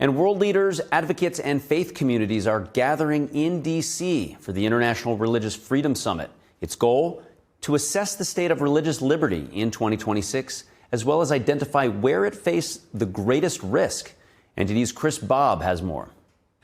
And world leaders, advocates, and faith communities are gathering in D.C. for the International Religious Freedom Summit. Its goal? To assess the state of religious liberty in 2026, as well as identify where it faced the greatest risk. NTD's Chris Bobb has more.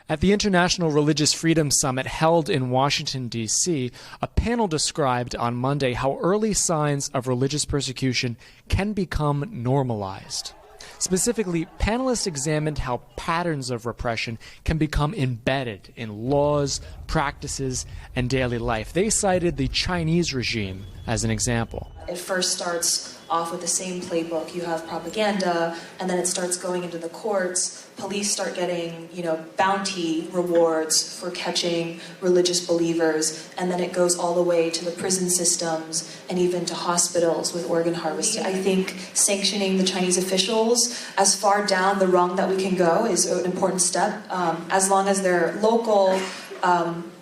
At the International Religious Freedom Summit held in Washington, D.C., a panel described on Monday how early signs of religious persecution can become normalized. Specifically, panelists examined how patterns of repression can become embedded in laws, practices, and daily life. They cited the Chinese regime as an example. It first starts off with the same playbook. You have propaganda, and then it starts going into the courts. Police start getting, bounty rewards for catching religious believers, and then it goes all the way to the prison systems and even to hospitals with organ harvesting. I think sanctioning the Chinese officials as far down the rung that we can go is an important step. As long as they're local,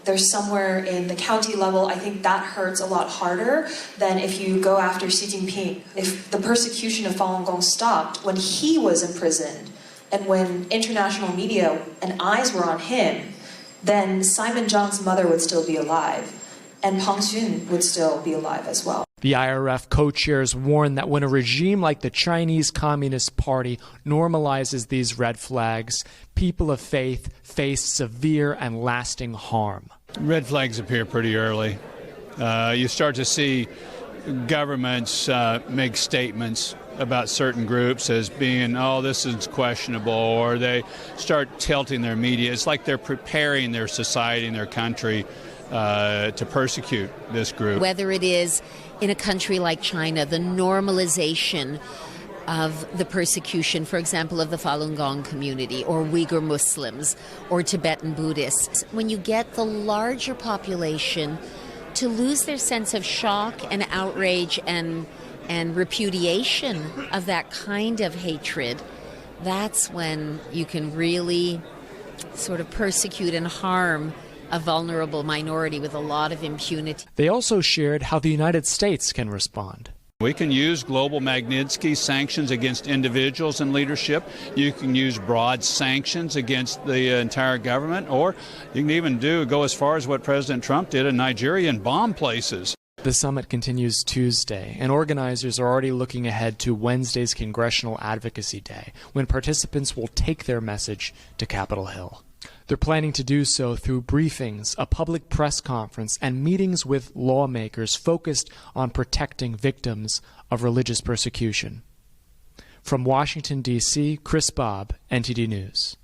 they're somewhere in the county level, I think that hurts a lot harder than if you go after Xi Jinping. If the persecution of Falun Gong stopped when he was imprisoned and when international media and eyes were on him, then Simon Zhang's mother would still be alive, and Pang Xun would still be alive as well. The IRF co-chairs warn that when a regime like the Chinese Communist Party normalizes these red flags, people of faith face severe and lasting harm. Red flags appear pretty early. You start to see governments make statements about certain groups as being, this is questionable, or they start tilting their media. It's like they're preparing their society and their country to persecute this group. Whether it is in a country like China, the normalization of the persecution, for example, of the Falun Gong community, or Uyghur Muslims, or Tibetan Buddhists. When you get the larger population to lose their sense of shock and outrage and repudiation of that kind of hatred, that's when you can really sort of persecute and harm a vulnerable minority with a lot of impunity. They also shared how the United States can respond. We can use global Magnitsky sanctions against individuals and leadership. You can use broad sanctions against the entire government, or you can even go as far as what President Trump did in Nigeria and bomb places. The summit continues Tuesday, and organizers are already looking ahead to Wednesday's Congressional Advocacy Day, when participants will take their message to Capitol Hill. They're planning to do so through briefings, a public press conference, and meetings with lawmakers focused on protecting victims of religious persecution. From Washington, D.C., Chris Bobb, NTD News.